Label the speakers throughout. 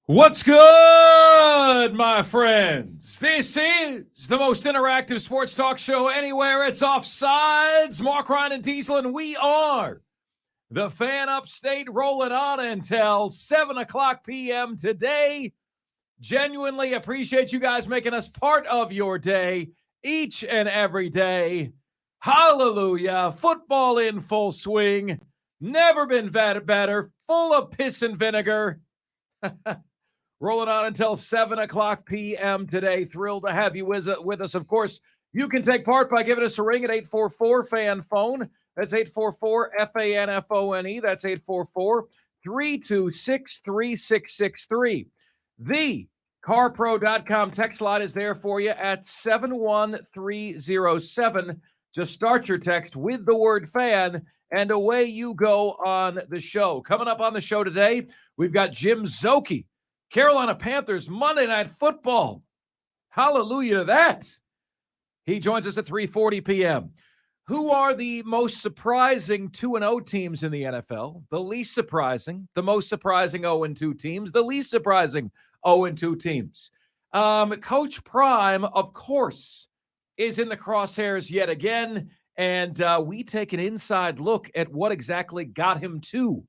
Speaker 1: What's good, my friends? This is the most interactive sports talk show anywhere. It's Offsides. Mark, Ryan, and Diesel, and we are the Fan Upstate, rolling on until 7 o'clock p.m. today. Genuinely appreciate you guys making us part of your day each and every day. Hallelujah. Football in full swing. Never been better. Full of piss and vinegar. Rolling on until 7 o'clock p.m. today. Thrilled to have you with us. Of course, you can take part by giving us a ring at 844-FAN-PHONE. That's 844-FANFONE. That's 844-326-3663. The CarPro.com text line is there for you at 71307. Just start your text with the word fan, and away you go on the show. Coming up on the show today, we've got Jim Szoke, Carolina Panthers, Monday Night Football. Hallelujah to that. He joins us at 3:40 p.m. Who are the most surprising 2-0 teams in the NFL? The least surprising, the most surprising 0-2 teams, the least surprising 0-2 teams. Coach Prime, of course, is in the crosshairs yet again, and we take an inside look at what exactly got him to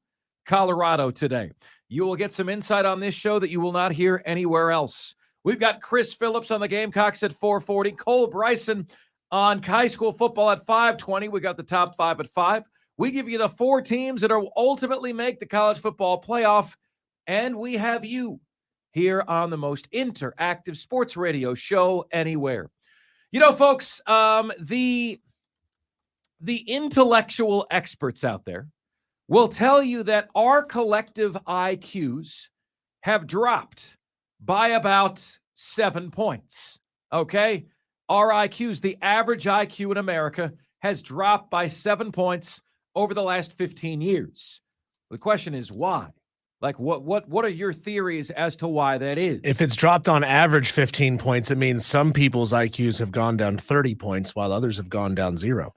Speaker 1: Colorado today. You will get some insight on this show that you will not hear anywhere else. We've got Chris Phillips on the Gamecocks at 4:40, Cole Bryson on high school football at 5:20. We got the top five at 5. We give you the 4 teams that will ultimately make the college football playoff, and we have you here on the most interactive sports radio show anywhere. You know, folks, the intellectual experts out there will tell you that our collective IQs have dropped by about 7 points, okay? Our IQs, the average IQ in America, has dropped by 7 points over the last 15 years. The question is why? Like, what are your theories as to why that is?
Speaker 2: If it's dropped on average 15 points, it means some people's IQs have gone down 30 points while others have gone down 0.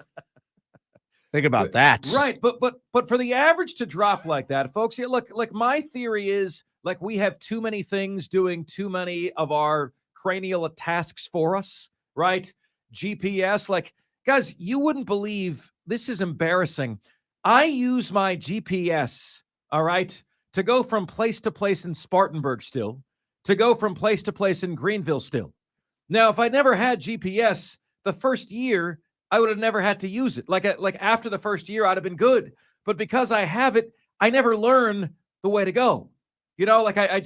Speaker 2: Think about that.
Speaker 1: Right, but for the average to drop like that, folks, look, like my theory is like we have too many things doing too many of our cranial tasks for us, right? GPS, like, guys, you wouldn't believe, this is embarrassing. I use my GPS, all right, to go from place to place in Spartanburg still, to go from place to place in Greenville still. Now, if I never had GPS, the first year, I would have never had to use it. Like after the first year, I'd have been good. But because I have it, I never learn the way to go. You know, like I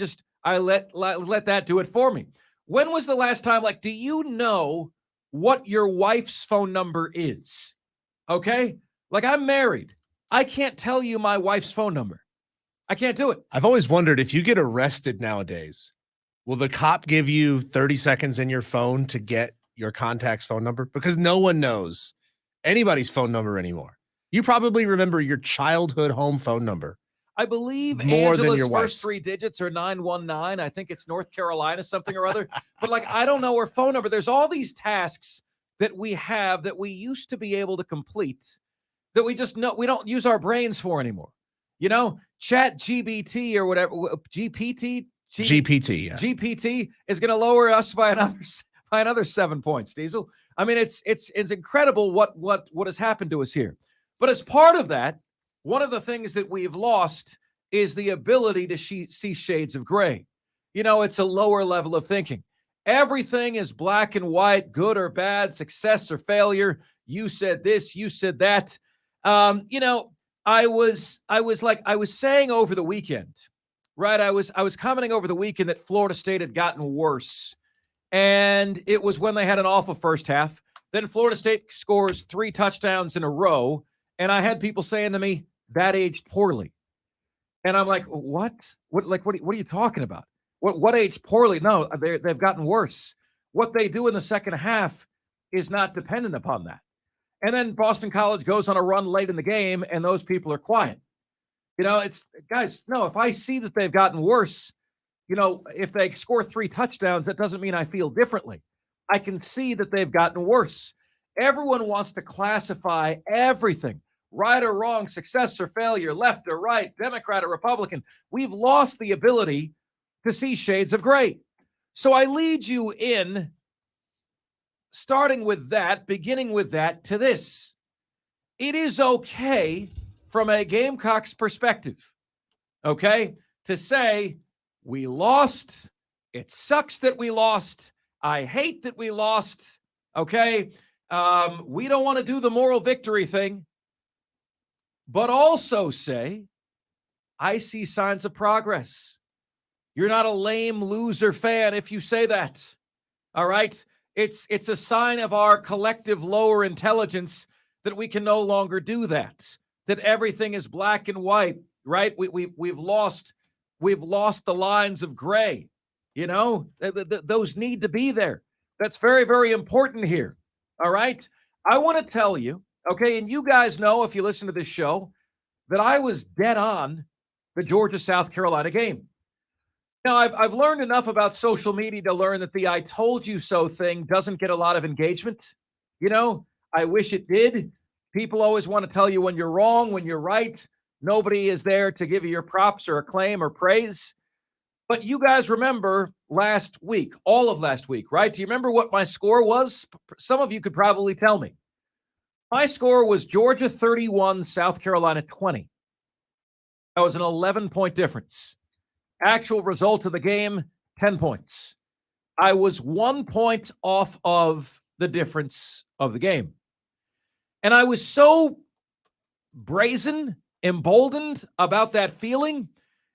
Speaker 1: let that do it for me. When was the last time, like, do you know what your wife's phone number is? Okay? Like, I'm married. I can't tell you my wife's phone number. I can't do it.
Speaker 2: I've always wondered, if you get arrested nowadays, will the cop give you 30 seconds in your phone to get your contact's phone number? Because no one knows anybody's phone number anymore. You probably remember your childhood home phone number.
Speaker 1: I believe
Speaker 2: more
Speaker 1: Angela's
Speaker 2: than your
Speaker 1: first
Speaker 2: wife's
Speaker 1: 3 digits are 919. I think it's North Carolina, something or other. But like, I don't know her phone number. There's all these tasks that we have that we used to be able to complete that we just know we don't use our brains for anymore. You know, Chat GBT or whatever, GPT,
Speaker 2: GPT, yeah.
Speaker 1: GPT is going to lower us by another 7 points, Diesel. I mean, it's incredible what has happened to us here. But as part of that, one of the things that we've lost is the ability to see shades of gray. You know, it's a lower level of thinking. Everything is black and white, good or bad, success or failure. You said this, you said that. You know, I was saying over the weekend, right? I was commenting over the weekend that Florida State had gotten worse. And it was when they had an awful first half. Then Florida State scores 3 touchdowns in a row. And I had people saying to me, that aged poorly. And I'm like, what? What are you talking about? What aged poorly? No, they've gotten worse. What they do in the second half is not dependent upon that. And then Boston College goes on a run late in the game, and those people are quiet. You know, it's, guys, no, if I see that they've gotten worse, you know, if they score 3 touchdowns, that doesn't mean I feel differently. I can see that they've gotten worse. Everyone wants to classify everything, right or wrong, success or failure, left or right, Democrat or Republican. We've lost the ability to see shades of gray. So I lead you in, starting with that, beginning with that, to this. It is okay from a Gamecocks perspective, okay, to say we lost. It sucks that we lost. I hate that we lost, okay? We don't want to do the moral victory thing, but also say, I see signs of progress. You're not a lame loser fan if you say that, all right? It's a sign of our collective lower intelligence that we can no longer do that everything is black and white, right? We've lost the lines of gray, you know? Those need to be there. That's very, very important here, all right? I want to tell you, okay, and you guys know if you listen to this show, that I was dead on the Georgia-South Carolina game. Now, I've learned enough about social media to learn that the I told you so thing doesn't get a lot of engagement. You know, I wish it did. People always want to tell you when you're wrong, when you're right. Nobody is there to give you your props or acclaim or praise. But you guys remember last week, all of last week, right? Do you remember what my score was? Some of you could probably tell me. My score was Georgia 31, South Carolina 20. That was an 11-point difference. Actual result of the game, 10 points. I was 1 point off of the difference of the game. And I was so brazen, emboldened about that feeling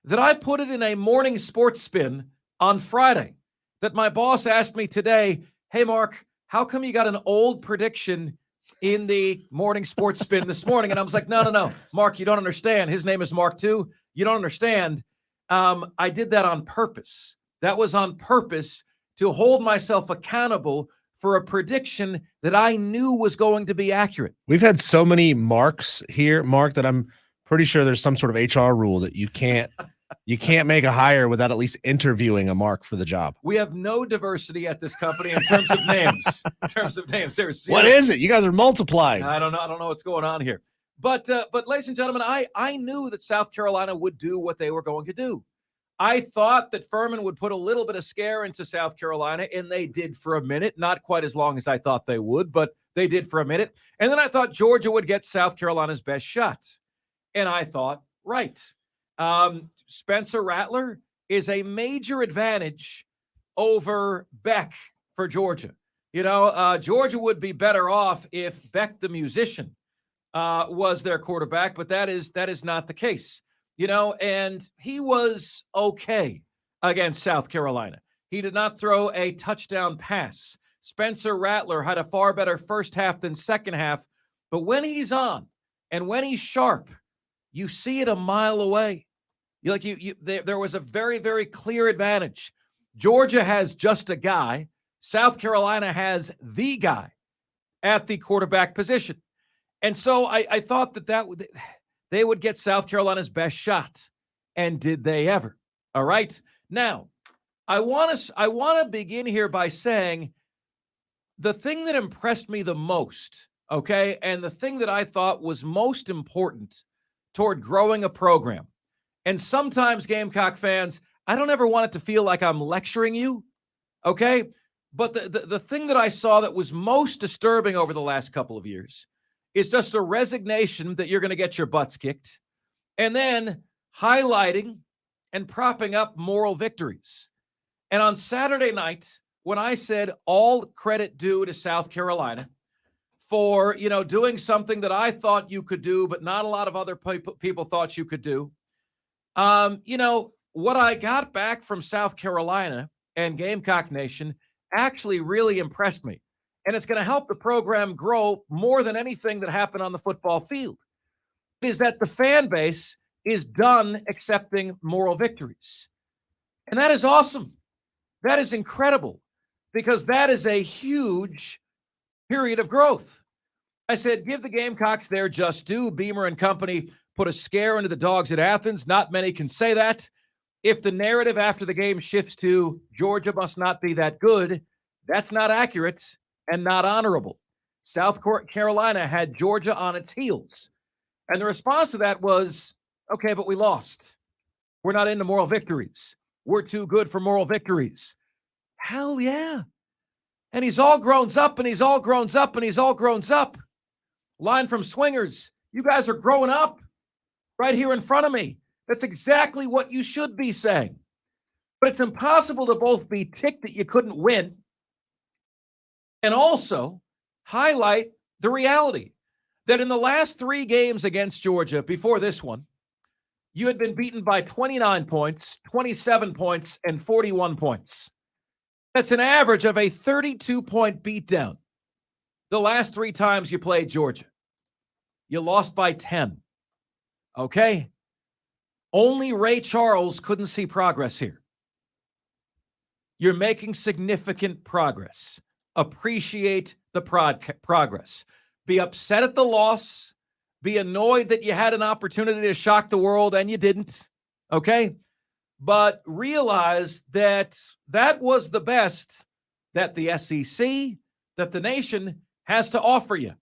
Speaker 1: that I put it in a morning sports spin on Friday. That my boss asked me today, hey, Mark, how come you got an old prediction in the morning sports spin this morning? And I was like, no, Mark, you don't understand. His name is Mark too. You don't understand. I did that on purpose. That was on purpose to hold myself accountable for a prediction that I knew was going to be accurate.
Speaker 2: We've had so many Marks here, Mark, that I'm pretty sure there's some sort of HR rule that you can't make a hire without at least interviewing a Mark for the job.
Speaker 1: We have no diversity at this company in terms of names. There's
Speaker 2: what is it? You guys are multiplying.
Speaker 1: I don't know what's going on here. But ladies and gentlemen, I knew that South Carolina would do what they were going to do. I thought that Furman would put a little bit of scare into South Carolina, and they did for a minute. Not quite as long as I thought they would, but they did for a minute. And then I thought Georgia would get South Carolina's best shot. And I thought, right. Spencer Rattler is a major advantage over Beck for Georgia. You know, Georgia would be better off if Beck the musician was their quarterback, but that is not the case. You know, and he was okay against South Carolina. He did not throw a touchdown pass. Spencer Rattler had a far better first half than second half, but when he's on and when he's sharp, you see it a mile away. There was a very, very clear advantage. Georgia has just a guy. South Carolina has the guy at the quarterback position. And so I thought that they would get South Carolina's best shot. And did they ever? All right. Now, I want to begin here by saying the thing that impressed me the most, okay, and the thing that I thought was most important toward growing a program. And sometimes, Gamecock fans, I don't ever want it to feel like I'm lecturing you, okay? But the thing that I saw that was most disturbing over the last couple of years is just a resignation that you're going to get your butts kicked, and then highlighting and propping up moral victories. And on Saturday night, when I said all credit due to South Carolina for, doing something that I thought you could do, but not a lot of other people thought you could do, what I got back from South Carolina and Gamecock Nation actually really impressed me. And it's going to help the program grow more than anything that happened on the football field. Is that the fan base is done accepting moral victories. And that is awesome. That is incredible, because that is a huge period of growth. I said, give the Gamecocks their just due. Beamer and company put a scare into the Dogs at Athens. Not many can say that. If the narrative after the game shifts to Georgia must not be that good, that's not accurate and not honorable. South Carolina had Georgia on its heels. And the response to that was, okay, but we lost. We're not into moral victories. we're too good for moral victories. Hell yeah. And he's all grown up, and he's all grown up, and he's all grown up. Line from Swingers, you guys are growing up right here in front of me. That's exactly what you should be saying. But it's impossible to both be ticked that you couldn't win and also highlight the reality that in the last 3 games against Georgia before this one, you had been beaten by 29 points, 27 points, and 41 points. That's an average of a 32-point beatdown. The last 3 times you played Georgia, you lost by 10. Okay? Only Ray Charles couldn't see progress here. You're making significant progress. Appreciate the progress. Be upset at the loss. Be annoyed that you had an opportunity to shock the world and you didn't. Okay? But realize that that was the best that the SEC, that the nation has to offer you.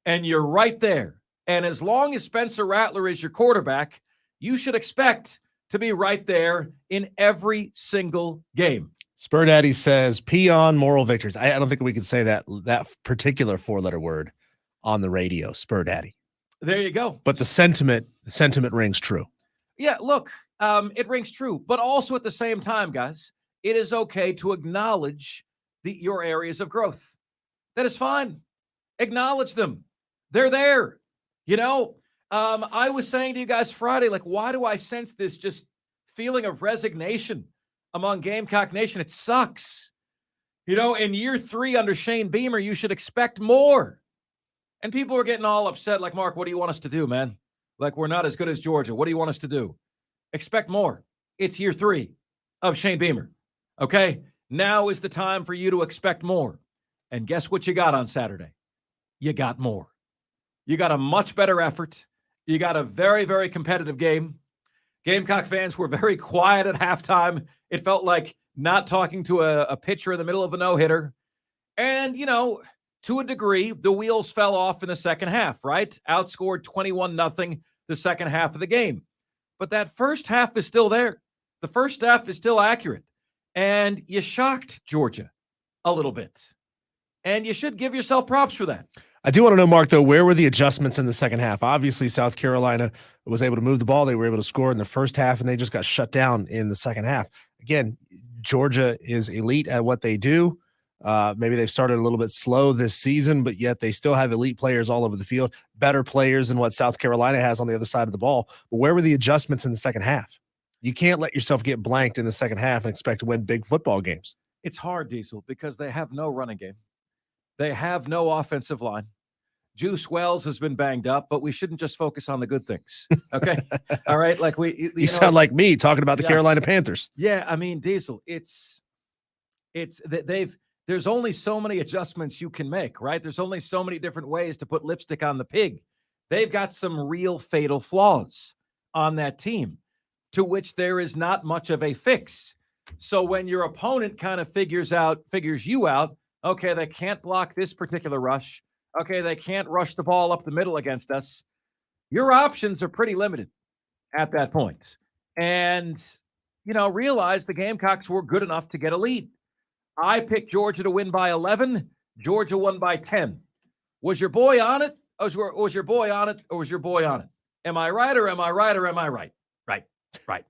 Speaker 1: And you're right there. And as long as Spencer Rattler is your quarterback, you should expect to be right there in every single game.
Speaker 2: Spur Daddy says, peon moral victories. I don't think we could say that particular 4-letter word on the radio, Spur Daddy.
Speaker 1: There you go.
Speaker 2: But the sentiment rings true.
Speaker 1: Yeah, look, it rings true. But also at the same time, guys, it is okay to acknowledge your areas of growth. That is fine. Acknowledge them. They're there. You know, I was saying to you guys Friday, like, why do I sense this just feeling of resignation among Gamecock Nation? It sucks. You know, in year 3 under Shane Beamer, you should expect more. And people are getting all upset, like, Mark, what do you want us to do, man? Like, we're not as good as Georgia. What do you want us to do? Expect more. It's year 3 of Shane Beamer. Okay? Now is the time for you to expect more. And guess what you got on Saturday? You got more. You got a much better effort. You got a very, very competitive game. Gamecock fans were very quiet at halftime. It felt like not talking to a pitcher in the middle of a no-hitter. And, you know, to a degree, the wheels fell off in the second half, right? Outscored 21-0 the second half of the game. But that first half is still there. The first half is still accurate. And you shocked Georgia a little bit. And you should give yourself props for that.
Speaker 2: I do want to know, Mark, though, where were the adjustments in the second half? Obviously, South Carolina was able to move the ball. They were able to score in the first half, and they just got shut down in the second half. Again, Georgia is elite at what they do. Maybe they've started a little bit slow this season, but yet they still have elite players all over the field, better players than what South Carolina has on the other side of the ball. But where were the adjustments in the second half? You can't let yourself get blanked in the second half and expect to win big football games.
Speaker 1: It's hard, Diesel, because they have no running game. They have no offensive line. Juice Wells has been banged up, but we shouldn't just focus on the good things. Okay. All right. Like you
Speaker 2: sound like me talking about the Carolina Panthers.
Speaker 1: Yeah. I mean, Diesel, there's only so many adjustments you can make, right? There's only so many different ways to put lipstick on the pig. They've got some real fatal flaws on that team to which there is not much of a fix. So when your opponent kind of figures you out, okay, they can't block this particular rush. Okay, they can't rush the ball up the middle against us. Your options are pretty limited at that point. And, you know, realize the Gamecocks were good enough to get a lead. I picked Georgia to win by 11. Georgia won by 10. Was your boy on it? Was your boy on it? Or was your boy on it? Am I right or am I right or am I right? Right.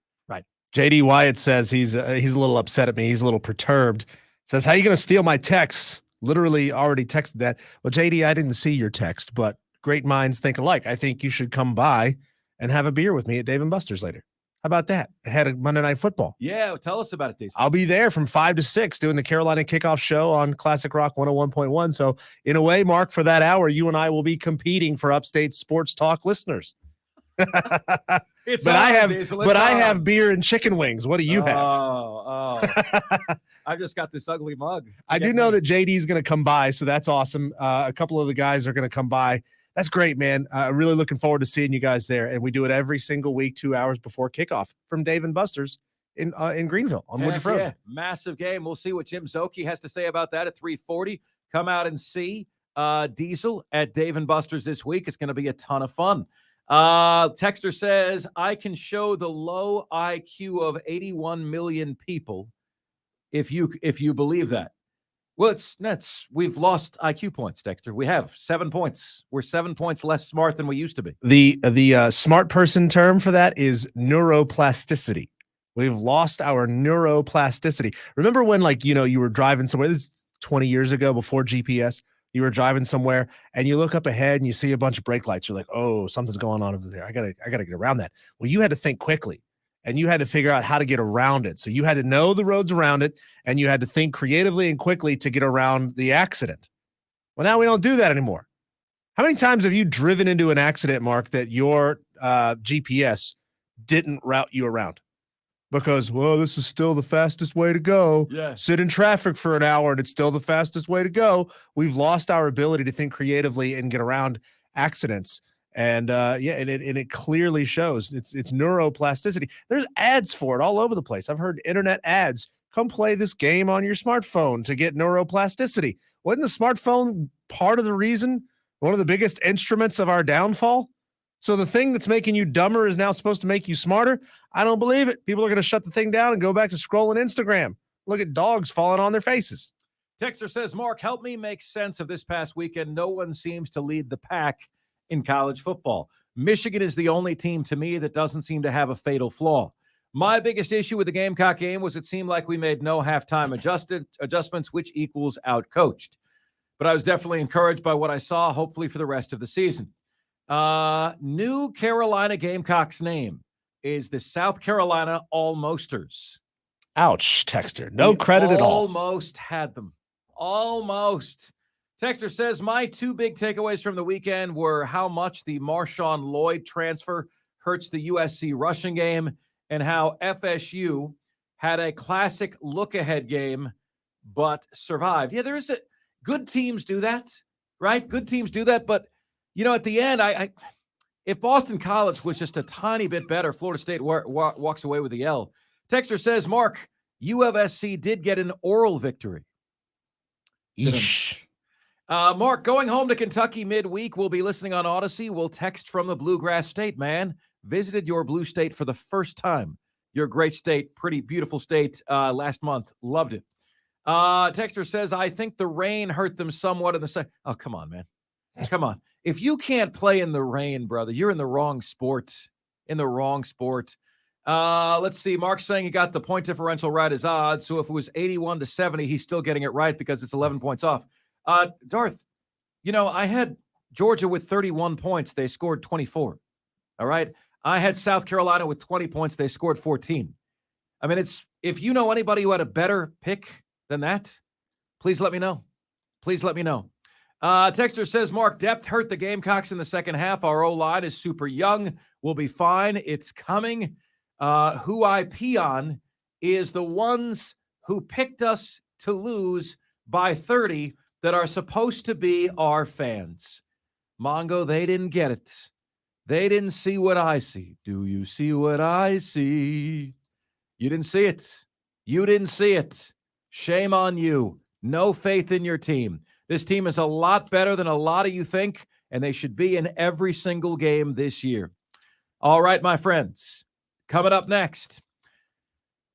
Speaker 2: JD Wyatt says he's a little upset at me. He's a little perturbed. Says, how are you going to steal my texts? Literally already texted that. Well, JD, I didn't see your text, but great minds think alike. I think you should come by and have a beer with me at Dave & Buster's later. How about that? Ahead of Monday Night Football.
Speaker 1: Yeah, tell us about it, Diesel.
Speaker 2: I'll be there from 5 to 6 doing the Carolina Kickoff Show on Classic Rock 101.1. So in a way, Mark, for that hour, you and I will be competing for Upstate Sports Talk listeners. I have beer and chicken wings. What do you have?
Speaker 1: Oh. I've just got this ugly mug.
Speaker 2: I do know that JD is going to come by, so that's awesome. A couple of the guys are going to come by. That's great, man. Really looking forward to seeing you guys there. And we do it every single week, 2 hours before kickoff from Dave & Buster's in Greenville on Woodruff Road.
Speaker 1: Yeah, massive game. We'll see what Jim Zoki has to say about that at 3:40. Come out and see Diesel at Dave & Buster's this week. It's going to be a ton of fun. Texter says, I can show the low IQ of 81 million people if you believe that. Well, we've lost IQ points, Dexter. We have 7 points. We're 7 points less smart than we used to be.
Speaker 2: The smart person term for that is neuroplasticity. We've lost our neuroplasticity. Remember when, like, you were driving somewhere, this is 20 years ago before GPS, you were driving somewhere and you look up ahead and you see a bunch of brake lights. You're like, oh, something's going on over there. I gotta get around that. Well, you had to think quickly and you had to figure out how to get around it. So you had to know the roads around it and you had to think creatively and quickly to get around the accident. Well, now we don't do that anymore. How many times have you driven into an accident, Mark, that your GPS didn't route you around? Because, well, this is still the fastest way to go.
Speaker 1: Yeah.
Speaker 2: Sit in traffic for an hour and it's still the fastest way to go. We've lost our ability to think creatively and get around accidents. And it clearly shows. It's neuroplasticity. There's ads for it all over the place. I've heard internet ads. Come play this game on your smartphone to get neuroplasticity. Wasn't the smartphone part of the reason? One of the biggest instruments of our downfall? So the thing that's making you dumber is now supposed to make you smarter? I don't believe it. People are going to shut the thing down and go back to scrolling Instagram. Look at dogs falling on their faces.
Speaker 1: Texter says, Mark, help me make sense of this past weekend. No one seems to lead the pack in college football. Michigan is the only team to me that doesn't seem to have a fatal flaw. My biggest issue with the Gamecock game was it seemed like we made no halftime adjustments, which equals outcoached. But I was definitely encouraged by what I saw, hopefully for the rest of the season. New Carolina Gamecocks name is the South Carolina Almosters.
Speaker 2: Ouch, Texter. No credit at all.
Speaker 1: Almost had them. Almost. Texter says, my two big takeaways from the weekend were how much the Marshawn Lloyd transfer hurts the USC rushing game and how FSU had a classic look-ahead game but survived. Yeah, there is a good teams do that, right? Good teams do that, but at the end, if Boston College was just a tiny bit better, Florida State walks away with the L. Texter says, Mark, U of SC did get an oral victory.
Speaker 2: Eesh.
Speaker 1: Mark, going home to Kentucky midweek. We'll be listening on Odyssey. We'll text from the Bluegrass State, man. Visited your blue state for the first time. Your great state, pretty beautiful state last month. Loved it. Texter says, I think the rain hurt them somewhat in the second. Oh, come on, man. Come on. If you can't play in the rain, brother, you're in the wrong sport. Let's see. Mark's saying he got the point differential right as odds. So if it was 81-70, he's still getting it right because it's 11 points off. Darth, I had Georgia with 31 points. They scored 24. All right. I had South Carolina with 20 points. They scored 14. I mean, if you know anybody who had a better pick than that, please let me know. Texter says, Mark, depth hurt the Gamecocks in the second half. Our O-line is super young. We'll be fine. It's coming. Who I pee on is the ones who picked us to lose by 30 that are supposed to be our fans. Mongo, they didn't get it. They didn't see what I see. Do you see what I see? You didn't see it. Shame on you. No faith in your team. This team is a lot better than a lot of you think, and they should be in every single game this year. All right, my friends. Coming up next,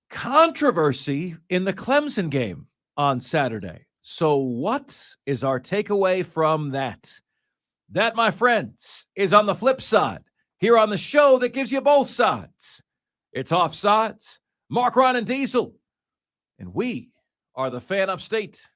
Speaker 1: controversy in the Clemson game on Saturday. So what is our takeaway from that? That, my friends, is on the flip side here on the show that gives you both sides. It's Offsides, Mark, Ron, and Diesel, and we are the Fan Upstate.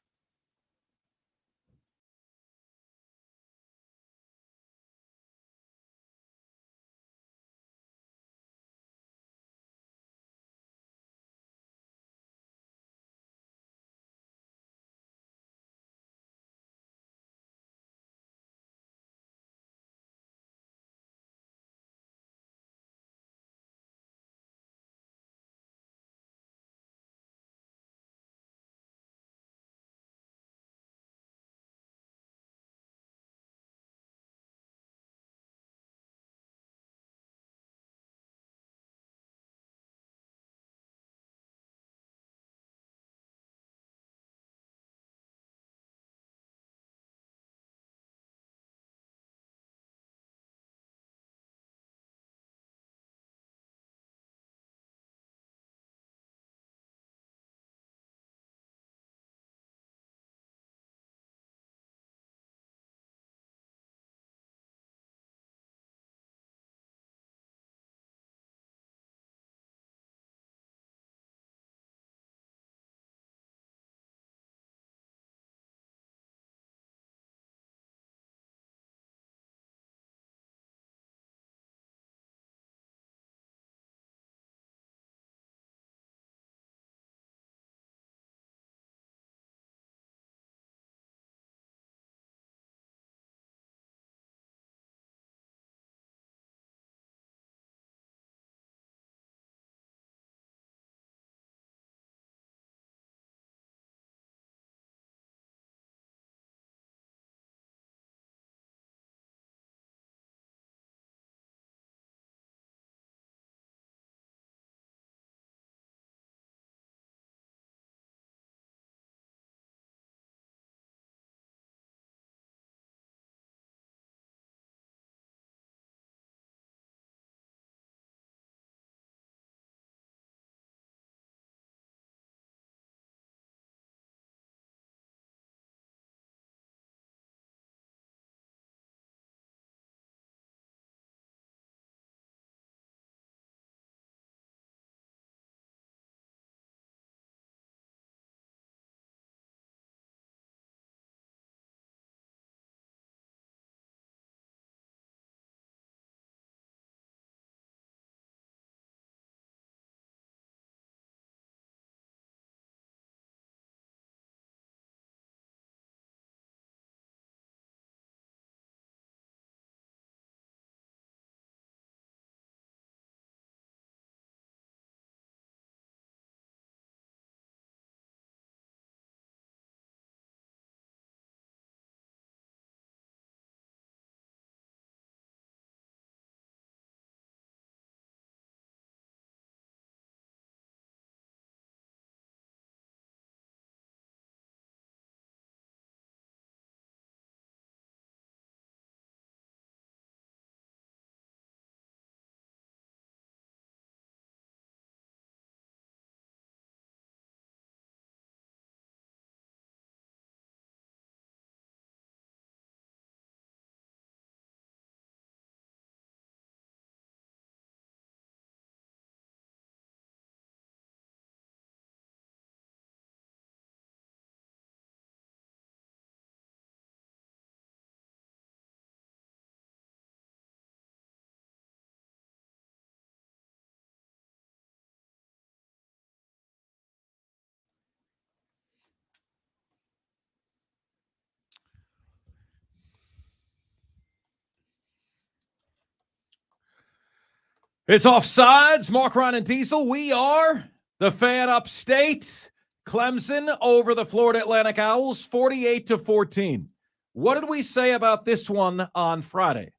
Speaker 1: It's Offsides. Mark, Ron, and Diesel. We are the Fan Upstate. Clemson over the Florida Atlantic Owls, 48-14. What did we say about this one on Friday?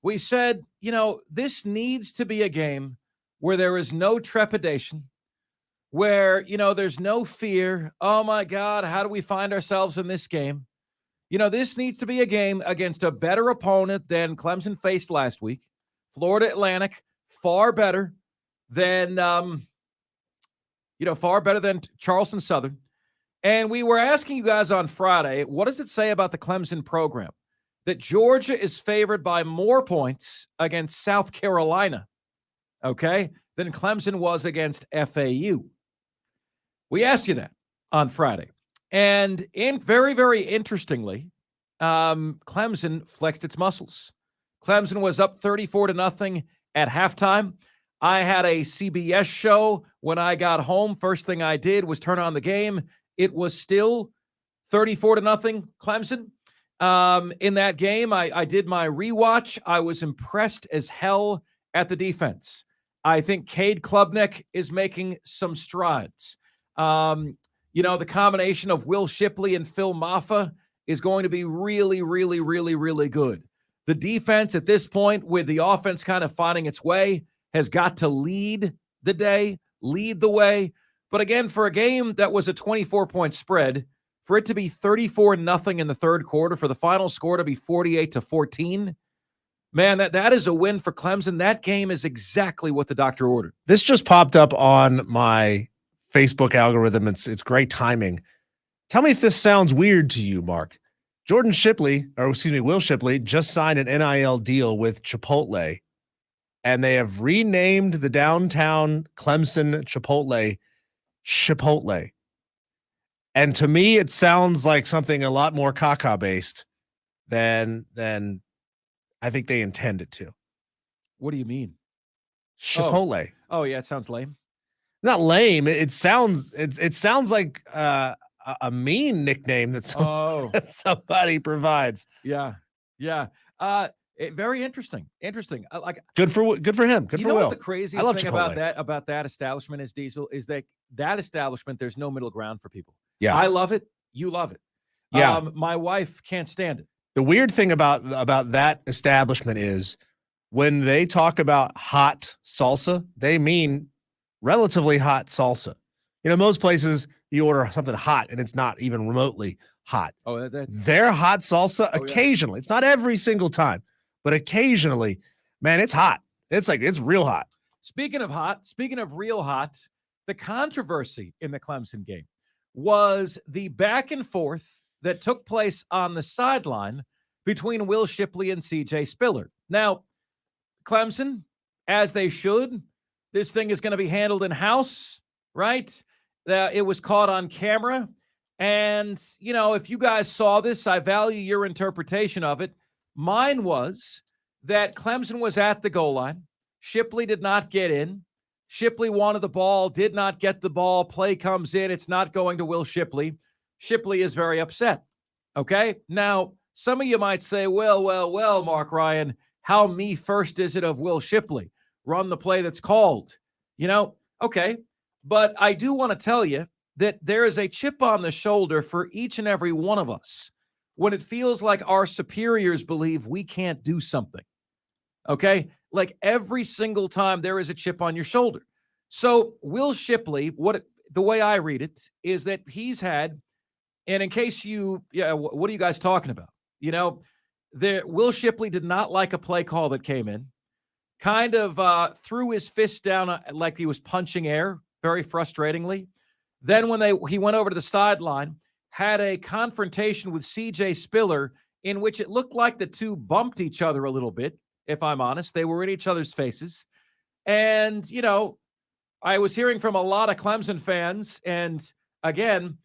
Speaker 1: We said, this needs to be a game where there is no trepidation, where, there's no fear. Oh, my God, how do we find ourselves in this game? This needs to be a game against a better opponent than Clemson faced last week. Florida Atlantic, far better than, Charleston Southern. And we were asking you guys on Friday, what does it say about the Clemson program? That Georgia is favored by more points against South Carolina, than Clemson was against FAU. We asked you that on Friday. And very, very interestingly, Clemson flexed its muscles. Clemson was up 34-0 at halftime. I had a CBS show when I got home. First thing I did was turn on the game. It was still 34-0 Clemson. In that game, I did my rewatch. I was impressed as hell at the defense. I think Cade Klubnik is making some strides. The combination of Will Shipley and Phil Maffa is going to be really, really, really, really good. The defense at this point, with the offense kind of finding its way, has got to lead the way. But again, for a game that was a 24-point spread, for it to be 34-0 in the third quarter, for the final score to be 48-14, man, that is a win for Clemson. That game is exactly what the doctor ordered.
Speaker 2: This just popped up on my Facebook algorithm. It's great timing. Tell me if this sounds weird to you, Mark. Will Shipley just signed an NIL deal with Chipotle, and they have renamed the downtown Clemson Chipotle. And to me, it sounds like something a lot more caca based than I think they intend it to.
Speaker 1: What do you mean?
Speaker 2: Chipotle.
Speaker 1: Oh yeah, it sounds lame.
Speaker 2: Not lame. It sounds like a mean nickname that somebody provides.
Speaker 1: Yeah. Very interesting.
Speaker 2: Good for him. Good for Will.
Speaker 1: What the craziest thing about that establishment is, Diesel, is that establishment, there's no middle ground for people.
Speaker 2: Yeah.
Speaker 1: I love it. You love it.
Speaker 2: Yeah.
Speaker 1: My wife can't stand it.
Speaker 2: The weird thing about that establishment is when they talk about hot salsa, they mean relatively hot salsa. Most places you order something hot and it's not even remotely hot.
Speaker 1: Oh,
Speaker 2: their hot salsa occasionally. Yeah. It's not every single time, but occasionally, man, it's hot. It's real hot.
Speaker 1: Speaking of real hot, the controversy in the Clemson game was the back and forth that took place on the sideline between Will Shipley and CJ Spiller. Now, Clemson, as they should, this thing is going to be handled in-house, right? It was caught on camera. And, if you guys saw this, I value your interpretation of it. Mine was that Clemson was at the goal line. Shipley did not get in. Shipley wanted the ball, did not get the ball. Play comes in. It's not going to Will Shipley. Shipley is very upset. Okay? Now, some of you might say, well, Mark Ryan, how me first is it of Will Shipley? Run the play that's called. Okay. But I do want to tell you that there is a chip on the shoulder for each and every one of us when it feels like our superiors believe we can't do something. Okay? Like every single time there is a chip on your shoulder. So Will Shipley, the way I read it is that he's had, and in case what are you guys talking about? Will Shipley did not like a play call that came in, kind of threw his fist down like he was punching air, very frustratingly. Then when he went over to the sideline, had a confrontation with CJ Spiller in which it looked like the two bumped each other a little bit, if I'm honest. They were in each other's faces. And, I was hearing from a lot of Clemson fans. And again,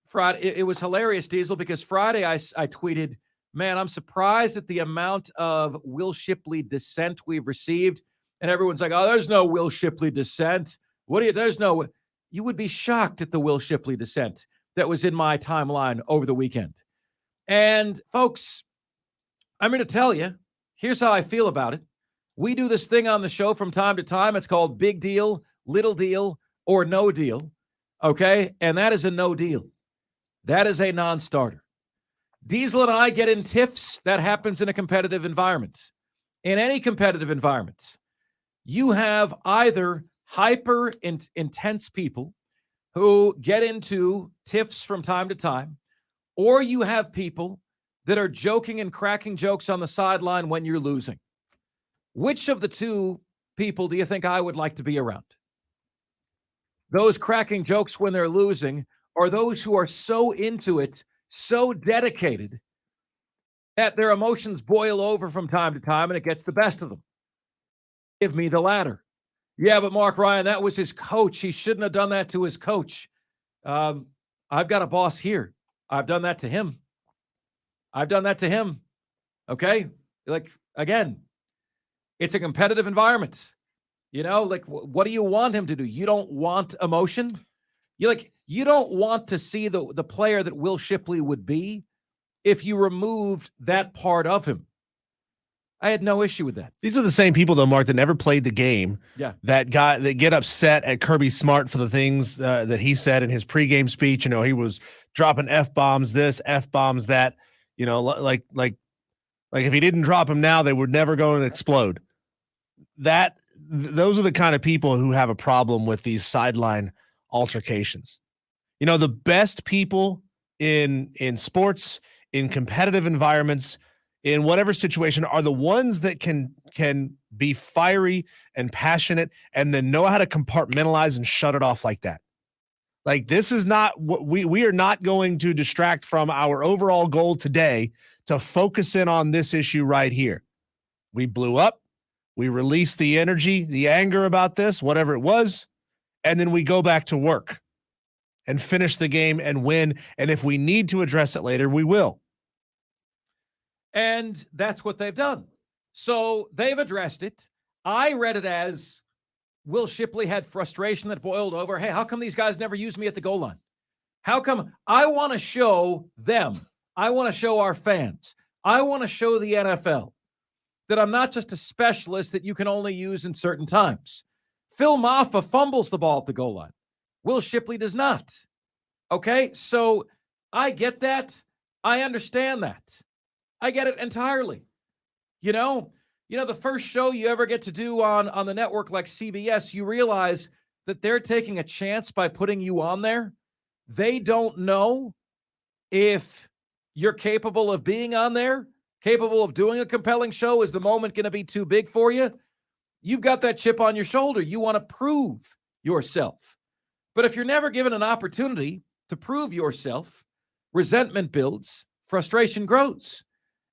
Speaker 1: Friday, it was hilarious, Diesel, because Friday I tweeted, man, I'm surprised at the amount of Will Shipley dissent we've received. And everyone's like, oh, there's no Will Shipley dissent. You would be shocked at the Will Shipley dissent that was in my timeline over the weekend. And folks, I'm going to tell you, here's how I feel about it. We do this thing on the show from time to time. It's called big deal, little deal, or no deal. Okay? And that is a no deal. That is a non-starter. Diesel and I get in tiffs. That happens in a competitive environment. In any competitive environment, you have either intense people who get into tiffs from time to time, or you have people that are joking and cracking jokes on the sideline when you're losing. Which of the two people do you think I would like to be around? Those cracking jokes when they're losing, or those who are so into it, so dedicated, that their emotions boil over from time to time and it gets the best of them? Give me the latter. Yeah, but Mark Ryan, that was his coach. He shouldn't have done that to his coach. I've got a boss here. I've done that to him. Okay? Like, again, it's a competitive environment. What do you want him to do? You don't want emotion? You don't want to see the player that Will Shipley would be if you removed that part of him. I had no issue with that.
Speaker 2: These are the same people, though, Mark, that never played the game.
Speaker 1: Yeah.
Speaker 2: That get upset at Kirby Smart for the things that he said in his pregame speech. He was dropping F-bombs this, F-bombs that. Like if he didn't drop them now, they would never go and explode. Those are the kind of people who have a problem with these sideline altercations. The best people in sports, in competitive environments, in whatever situation, are the ones that can be fiery and passionate and then know how to compartmentalize and shut it off like that. Like, this is not what we are not going to distract from our overall goal today to focus in on this issue right here. We blew up. We released the energy, the anger about this, whatever it was, and then we go back to work and finish the game and win. And if we need to address it later, we will.
Speaker 1: And that's what they've done. So they've addressed it. I read it as Will Shipley had frustration that boiled over. Hey, how come these guys never use me at the goal line? How come? I want to show them. I want to show our fans. I want to show the NFL that I'm not just a specialist that you can only use in certain times. Phil Maffa fumbles the ball at the goal line. Will Shipley does not. Okay, so I get that. I understand that. I get it entirely. The first show you ever get to do on the network like CBS, you realize that they're taking a chance by putting you on there. They don't know if you're capable of being on there, capable of doing a compelling show. Is the moment going to be too big for you? You've got that chip on your shoulder. You want to prove yourself. But if you're never given an opportunity to prove yourself, resentment builds, frustration grows.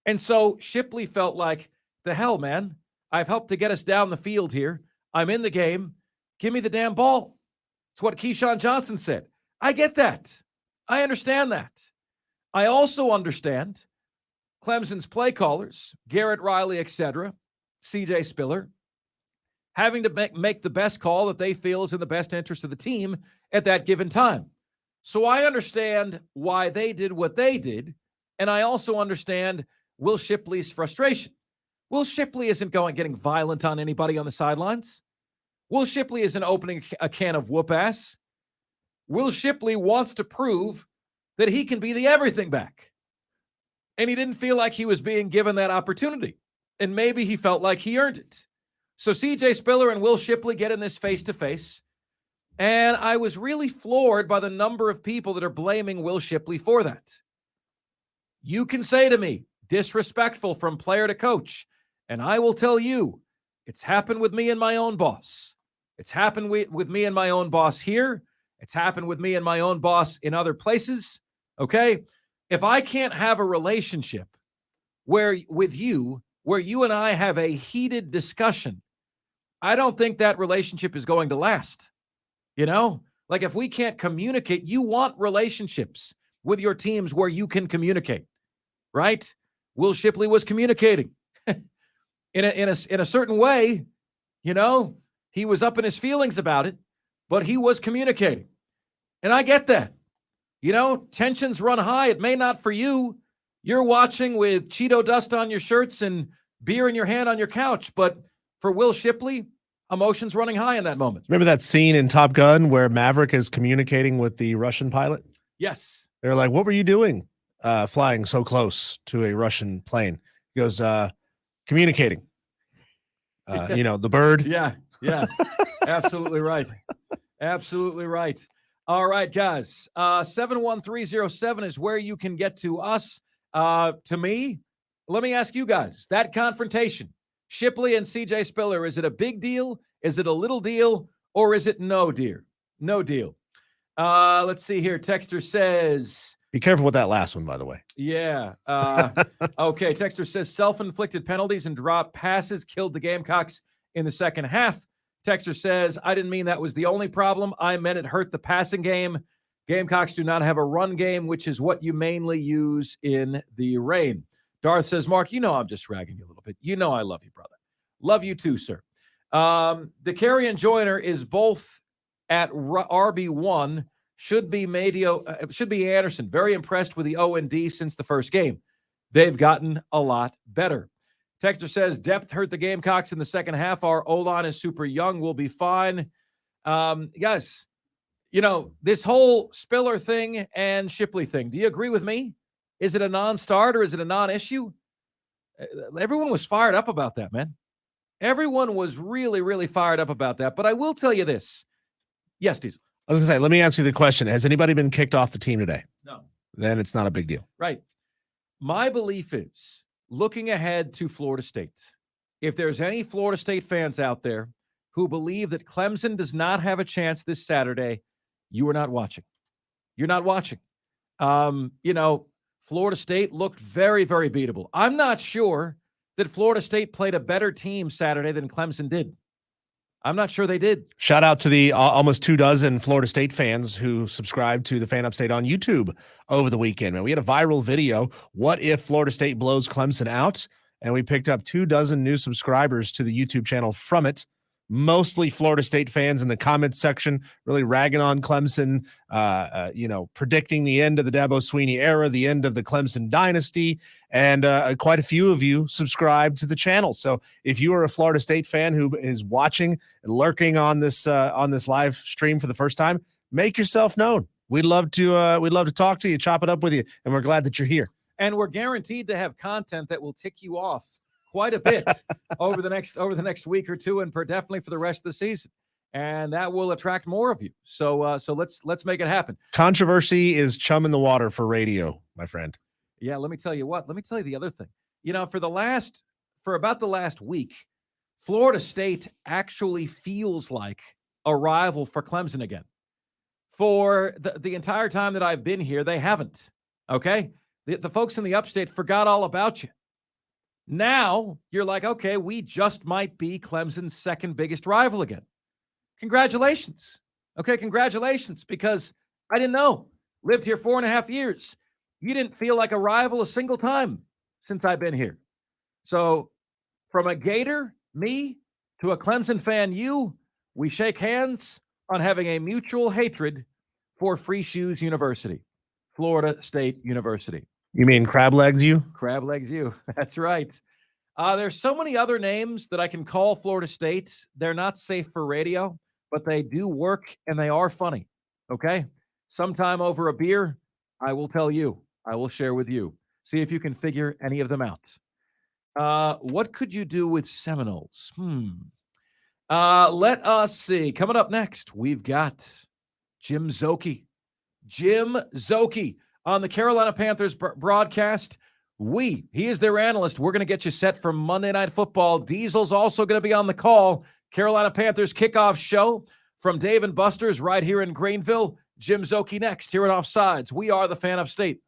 Speaker 1: And so Shipley felt like, the hell, man, I've helped to get us down the field here. I'm in the game. Give me the damn ball. It's what Keyshawn Johnson said. I get that. I understand that. I also understand Clemson's play callers, Garrett Riley, etc., CJ Spiller, having to make the best call that they feel is in the best interest of the team at that given time. So I understand why they did what they did, and I also understand Will Shipley's frustration. Will Shipley isn't getting violent on anybody on the sidelines. Will Shipley isn't opening a can of whoop ass. Will Shipley wants to prove that he can be the everything back. And he didn't feel like he was being given that opportunity. And maybe he felt like he earned it. So CJ Spiller and Will Shipley get in this face-to-face. And I was really floored by the number of people that are blaming Will Shipley for that. You can say to me, disrespectful from player to coach. And I will tell you, it's happened with me and my own boss. It's happened with me and my own boss here. It's happened with me and my own boss in other places. Okay? If I can't have a relationship where you and I have a heated discussion, I don't think that relationship is going to last. Like, if we can't communicate, you want relationships with your teams where you can communicate, right? Will Shipley was communicating in a certain way. He was up in his feelings about it, but he was communicating. And I get that. Tensions run high. It may not for you. You're watching with Cheeto dust on your shirts and beer in your hand on your couch, but For Will Shipley, emotions running high in that moment.
Speaker 2: Remember that scene in Top Gun where Maverick is communicating with the Russian pilot?
Speaker 1: Yes.
Speaker 2: They're like, what were you doing flying so close to a Russian plane? He goes, communicating. The bird.
Speaker 1: Yeah. Absolutely right. Absolutely right. All right, guys. 71307 is where you can get to us. To me, let me ask you guys, that confrontation, Shipley and CJ Spiller, is it a big deal? Is it a little deal? Or is it no deal? No deal. Let's see here. Texter says,
Speaker 2: be careful with that last one, by the way.
Speaker 1: Yeah. Okay. Texter says self-inflicted penalties and drop passes killed the Gamecocks in the second half. Texter says, I didn't mean that was the only problem. I meant it hurt the passing game. Gamecocks do not have a run game, which is what you mainly use in the rain. Darth says, Mark, I'm just ragging you a little bit. I love you, brother. Love you too, sir. The Carrion Joyner is both at RB1. Should be Anderson. Very impressed with the O&D since the first game. They've gotten a lot better. Texter says, depth hurt the Gamecocks in the second half. Our O-line is super young. We'll be fine. Guys, this whole Spiller thing and Shipley thing, do you agree with me? Is it a non-starter? Is it a non-issue? Everyone was fired up about that, man. Everyone was really, really fired up about that. But I will tell you this. Yes, Diesel.
Speaker 2: I was going to say, let me ask you the question. Has anybody been kicked off the team today?
Speaker 1: No.
Speaker 2: Then it's not a big deal.
Speaker 1: Right. My belief is, looking ahead to Florida State, if there's any Florida State fans out there who believe that Clemson does not have a chance this Saturday, you are not watching. You're not watching. Florida State looked very, very beatable. I'm not sure that Florida State played a better team Saturday than Clemson did. I'm not sure they did.
Speaker 2: Shout out to the almost 24 Florida State fans who subscribed to the Fan Upstate on YouTube over the weekend. Man, we had a viral video. What if Florida State blows Clemson out? And we picked up 24 new subscribers to the YouTube channel from it. Mostly Florida State fans in the comments section, really ragging on Clemson, predicting the end of the Dabo Swinney era, the end of the Clemson dynasty, and quite a few of you subscribe to the channel. So if you are a Florida State fan who is watching and lurking on this live stream for the first time, make yourself known. We'd love to talk to you, chop it up with you, and we're glad that you're here.
Speaker 1: And we're guaranteed to have content that will tick you off quite a bit over the next week or two, and definitely for the rest of the season, and that will attract more of you. So let's make it happen.
Speaker 2: Controversy is chum in the water for radio, my friend.
Speaker 1: Yeah, let me tell you what. Let me tell you the other thing. For about the last week, Florida State actually feels like a rival for Clemson again. For the entire time that I've been here, they haven't. Okay, the folks in the Upstate forgot all about you. Now you're like, okay, we just might be Clemson's second biggest rival again. Congratulations. Okay, congratulations, because I didn't know. Lived here 4.5 years. You didn't feel like a rival a single time since I've been here. So from a Gator, me, to a Clemson fan, you, we shake hands on having a mutual hatred for Free Shoes University, Florida State University.
Speaker 2: You mean Crab Legs you?
Speaker 1: Crab Legs you. That's right. There's so many other names that I can call Florida State. They're not safe for radio, but they do work and they are funny. Okay? Sometime over a beer, I will tell you. I will share with you. See if you can figure any of them out. What could you do with Seminoles? Let us see. Coming up next, we've got Jim Szoke. Jim Szoke on the Carolina Panthers broadcast. He is their analyst. We're going to get you set for Monday Night Football. Diesel's also going to be on the call. Carolina Panthers kickoff show from Dave & Buster's right here in Greenville. Jim Szoke next here at Offsides. We are the Fan Upstate.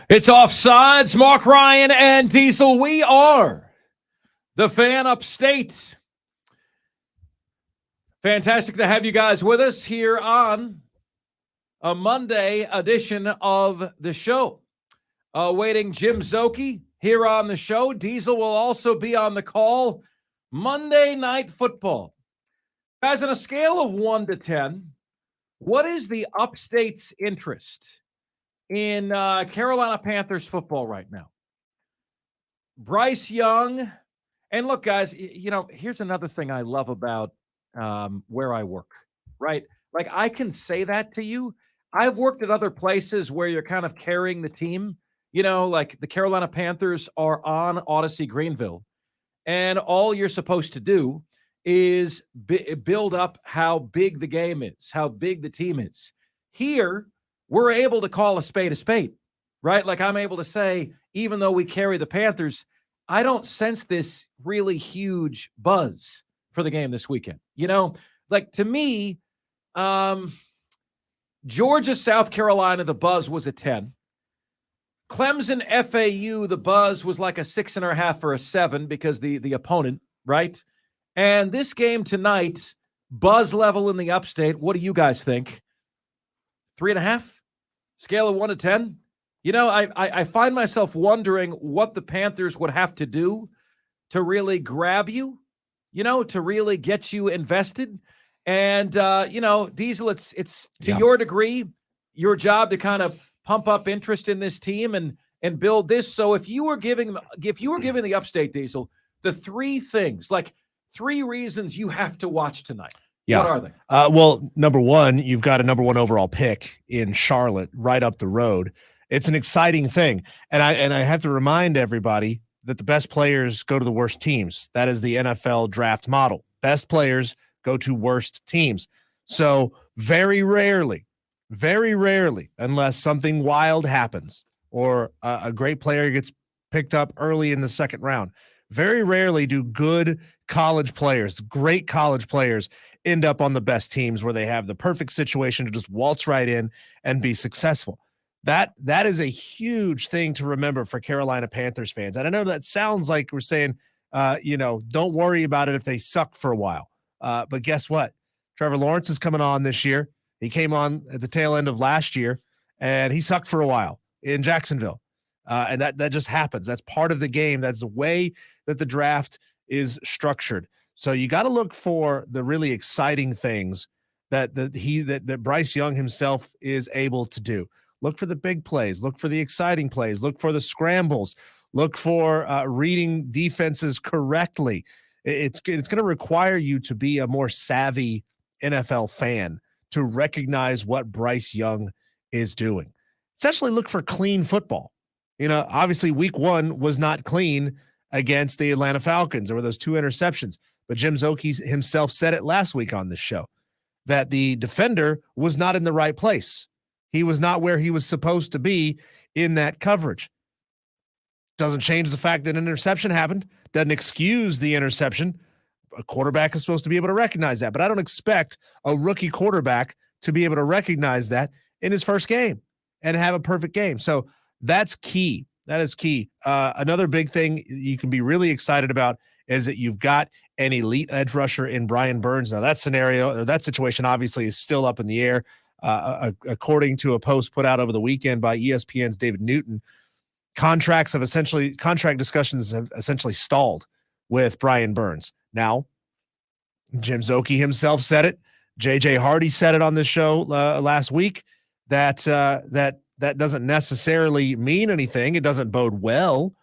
Speaker 1: It's Offsides, Mark Ryan and Diesel. We are the Fan Upstate. Fantastic to have you guys with us here on a Monday edition of the show. Waiting Jim Zoki here on the show. Diesel will also be on the call. Monday Night Football. Guys, on a scale of 1 to 10, what is the Upstate's interest in Carolina Panthers football right now? Bryce Young. And look, guys, here's another thing I love about where I work, right? Like, I can say that to you. I've worked at other places where you're kind of carrying the team, like the Carolina Panthers are on Odyssey Greenville, and all you're supposed to do is build up how big the game is, how big the team is. Here, we're able to call a spade, right? Like, I'm able to say, even though we carry the Panthers, I don't sense this really huge buzz for the game this weekend. Like, to me, Georgia, South Carolina, the buzz was a 10. Clemson, FAU, the buzz was like a 6.5 or a 7 because the opponent, right? And this game tonight, buzz level in the Upstate, what do you guys think? 3.5? Scale of 1 to 10? I find myself wondering what the Panthers would have to do to really grab you, to really get you invested. And, Diesel, it's to your degree, your job to kind of pump up interest in this team and build this. So if you were giving the Upstate, Diesel, the 3 things, like 3 reasons you have to watch tonight, what are they?
Speaker 2: Well, number one, you've got a number 1 overall pick in Charlotte right up the road. It's an exciting thing. And I have to remind everybody that the best players go to the worst teams. That is the NFL draft model. Best players go to worst teams. So very rarely, unless something wild happens or a great player gets picked up early in the second round, very rarely do good college players, great college players, end up on the best teams where they have the perfect situation to just waltz right in and be successful. That is a huge thing to remember for Carolina Panthers fans. And I know that sounds like we're saying, don't worry about it if they suck for a while. But guess what? Trevor Lawrence is coming on this year. He came on at the tail end of last year, and he sucked for a while in Jacksonville. And that just happens. That's part of the game. That's the way that the draft is structured. So you got to look for the really exciting things that Bryce Young himself is able to do. Look for the big plays. Look for the exciting plays. Look for the scrambles. Look for reading defenses correctly. It's going to require you to be a more savvy NFL fan to recognize what Bryce Young is doing. Essentially, look for clean football. Obviously, week 1 was not clean against the Atlanta Falcons. There were those 2 interceptions. But Jim Zoki himself said it last week on this show that the defender was not in the right place. He was not where he was supposed to be in that coverage. Doesn't change the fact that an interception happened. Doesn't excuse the interception. A quarterback is supposed to be able to recognize that. But I don't expect a rookie quarterback to be able to recognize that in his first game and have a perfect game. So that's key. That is key. Another big thing you can be really excited about is that you've got an elite edge rusher in Brian Burns. Now that situation obviously is still up in the air. According to a post put out over the weekend by ESPN's David Newton, contract discussions have essentially stalled with Brian Burns. Now, Jim Zoki himself said it. JJ Hardy said it on this show last week that doesn't necessarily mean anything. It doesn't bode well,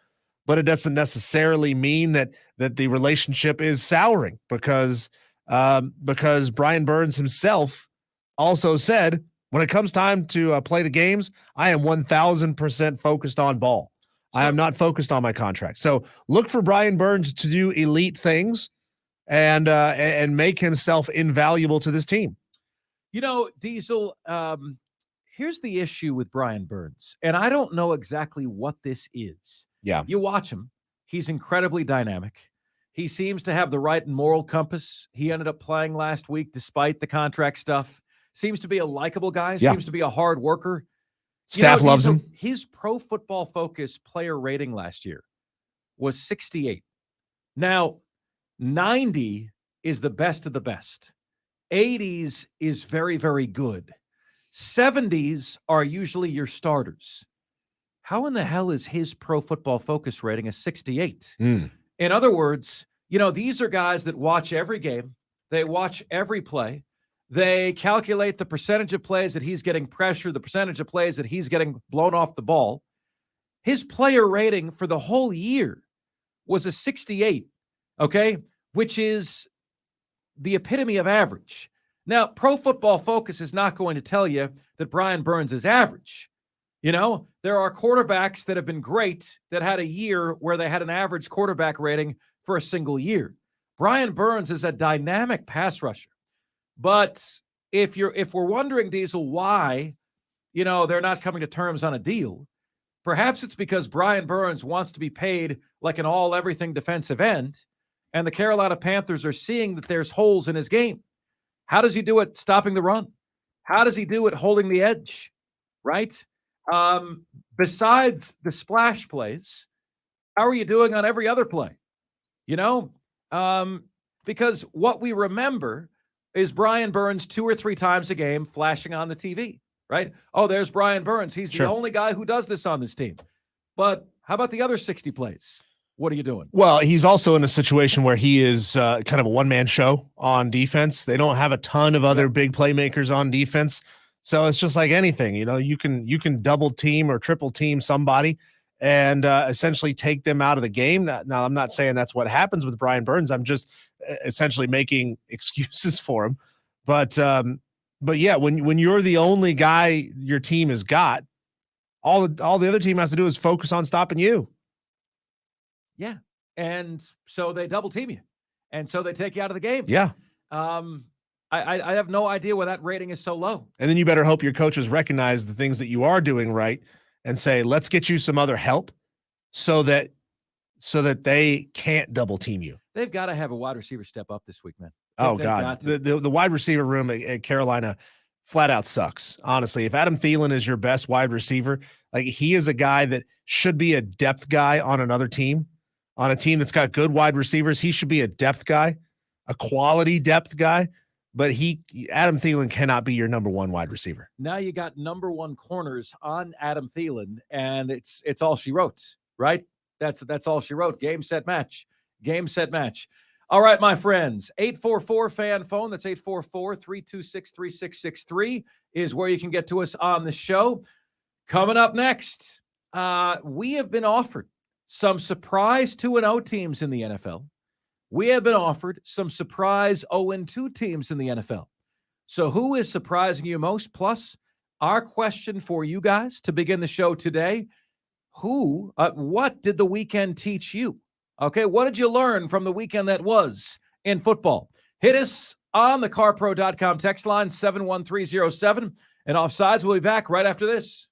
Speaker 2: but it doesn't necessarily mean that the relationship is souring because Brian Burns himself also said, when it comes time to play the games, I am 1,000% focused on ball. I am not focused on my contract. So look for Brian Burns to do elite things and make himself invaluable to this team.
Speaker 1: Diesel, here's the issue with Brian Burns, and I don't know exactly what this is.
Speaker 2: Yeah.
Speaker 1: You watch him. He's incredibly dynamic. He seems to have the right moral compass. He ended up playing last week despite the contract stuff. Seems to be a likable guy.
Speaker 2: Yeah.
Speaker 1: Seems to be a hard worker.
Speaker 2: Staff loves him.
Speaker 1: His Pro Football Focus player rating last year was 68. Now, 90 is the best of the best. 80s is very, very good. 70s are usually your starters. How in the hell is his Pro Football Focus rating a 68? In other words, these are guys that watch every game. They watch every play. They calculate the percentage of plays that he's getting pressure, the percentage of plays that he's getting blown off the ball. His player rating for the whole year was a 68, okay, which is the epitome of average. Now, Pro Football Focus is not going to tell you that Brian Burns is average. There are quarterbacks that have been great that had a year where they had an average quarterback rating for a single year. Brian Burns is a dynamic pass rusher. But if we're wondering, Diesel, why, they're not coming to terms on a deal, perhaps it's because Brian Burns wants to be paid like an all-everything defensive end, and the Carolina Panthers are seeing that there's holes in his game. How does he do it stopping the run? How does he do it holding the edge, right? Besides the splash plays, how are you doing on every other play? Because what we remember is Brian Burns 2 or 3 times a game flashing on the TV, right? Oh, there's Brian Burns. He's the only guy who does this on this team. But how about the other 60 plays? What are you doing?
Speaker 2: Well, he's also in a situation where he is kind of a one-man show on defense. They don't have a ton of other big playmakers on defense. So it's just like anything, you can double team or triple team somebody and essentially take them out of the game. Now, I'm not saying that's what happens with Brian Burns. I'm just essentially making excuses for him. But yeah, when you're the only guy your team has got, all the other team has to do is focus on stopping you.
Speaker 1: Yeah. And so they double team you. And so they take you out of the game.
Speaker 2: Yeah.
Speaker 1: I have no idea why that rating is so low.
Speaker 2: And then you better hope your coaches recognize the things that you are doing right and say, let's get you some other help so that they can't double team you.
Speaker 1: They've got to have a wide receiver step up this week, man.
Speaker 2: Oh, God. The wide receiver room at Carolina flat out sucks. Honestly, if Adam Thielen is your best wide receiver, like he is a guy that should be a depth guy on another team, on a team that's got good wide receivers. He should be a depth guy, a quality depth guy. But Adam Thielen cannot be your number one wide receiver.
Speaker 1: Now you got number one corners on Adam Thielen, and it's all she wrote, right? That's all she wrote. Game, set, match. Game, set, match. All right, my friends, 844-FAN phone. That's 844-326-3663 is where you can get to us on the show. Coming up next, we have been offered some surprise 2-0 teams in the NFL. We have been offered some surprise 0-2 teams in the NFL. So who is surprising you most? Plus, our question for you guys to begin the show today, what did the weekend teach you? Okay, what did you learn from the weekend that was in football? Hit us on the carpro.com text line 71307, and Offsides will be back right after this.